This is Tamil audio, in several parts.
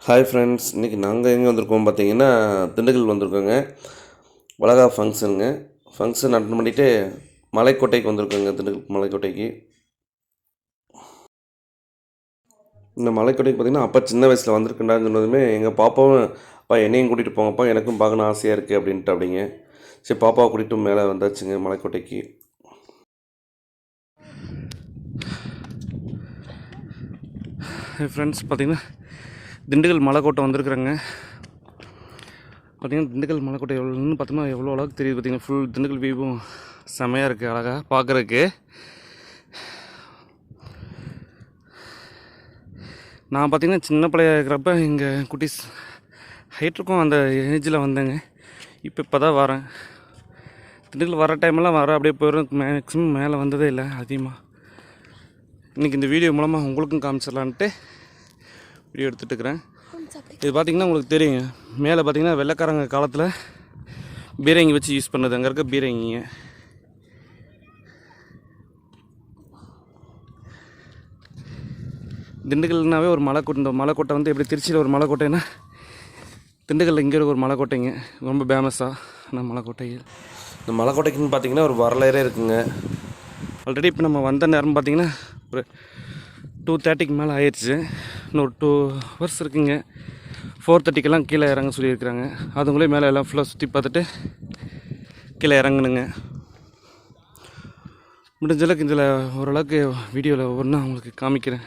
ஹாய் ஃப்ரெண்ட்ஸ், இன்றைக்கி நாங்கள் எங்கே வந்திருக்கோம் பார்த்தீங்கன்னா, திண்டுக்கல் வந்திருக்கோங்க. வளகாப்பு ஃபங்க்ஷன் அட்டன் பண்ணிவிட்டு மலைக்கோட்டைக்கு வந்திருக்கோங்க. திண்டுக்கல் மலைக்கோட்டைக்கு. இந்த மலைக்கோட்டைக்கு பார்த்திங்கன்னா, அப்போ சின்ன வயசில் வந்திருக்கேன்டான்னு சொன்னதுமே எங்கள் பாப்பாவும், அப்பா என்னையும் கூட்டிகிட்டு போங்கப்பா, எனக்கும் பார்க்கணும் ஆசையாக இருக்குது அப்படின்ட்டு அப்படிங்க. சரி, பாப்பாவை கூட்டிகிட்டு மேலே வந்தாச்சுங்க மலைக்கோட்டைக்கு. ஃப்ரெண்ட்ஸ், பார்த்திங்கன்னா திண்டுக்கல் மலைக்கோட்டை வந்திருக்குறேங்க. பார்த்திங்கன்னா திண்டுக்கல் மலைக்கோட்டை எவ்வளோன்னு பார்த்தோம்னா எவ்வளோ அளவுக்கு தெரியுது. பார்த்திங்கன்னா ஃபுல் திண்டுக்கல் வியூவும் செம்மையாக இருக்குது, அழகாக பார்க்குறதுக்கு. நான் பார்த்திங்கன்னா சின்ன பிள்ளையா இருக்கிறப்ப எங்கள் குட்டிஸ் ஹைட் இருக்கும், அந்த ஏஜில் வந்தேங்க. இப்போ தான் வரேன். திண்டுக்கல் வர டைமெல்லாம் அப்படியே போயிடும். மேக்ஸிமம் மேலே வந்ததே இல்லை அதிகமாக. இன்றைக்கி இந்த வீடியோ மூலமாக உங்களுக்கும் காமிச்சிடலான்ட்டு வீடியோ எடுத்துகிட்டு இருக்கிறேன். இது பார்த்திங்கன்னா உங்களுக்கு தெரியுங்க, மேலே பார்த்திங்கன்னா வெள்ளைக்காரங்க காலத்தில் பீரங்கி வச்சு யூஸ் பண்ணது. அங்கே இருக்க பீரங்கிங்க. திண்டுக்கல்னாவே ஒரு மலைக்கோட்டை. இந்த மலைக்கோட்டை வந்து எப்படி திருச்சியில் ஒரு மலைக்கோட்டைன்னா, திண்டுக்கல்லில் இங்கே ஒரு மலைக்கோட்டைங்க, ரொம்ப ஃபேமஸான மலைக்கோட்டைகள். இந்த மலைக்கோட்டைக்குன்னு பார்த்திங்கன்னா ஒரு வரலாறே இருக்குங்க. ஆல்ரெடி இப்போ நம்ம வந்த நேரம் பார்த்திங்கன்னா ஒரு 2:30க்கு மேலே ஆயிடுச்சு. இன்னொரு 2 hours இருக்குங்க. 4:30க்கெல்லாம் கீழே இறங்க சொல்லியிருக்கிறாங்க. அதுங்களே மேலே எல்லாம் ஃபுல்லாக சுற்றி பார்த்துட்டு கீழே இறங்கணுங்க. முடிஞ்சளவுக்கு இதில் ஓரளவுக்கு வீடியோவில் ஒவ்வொன்றா உங்களுக்கு காமிக்கிறேன்.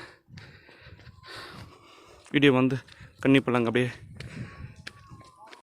வீடியோ வந்து கண்டிப்பாக அப்படியே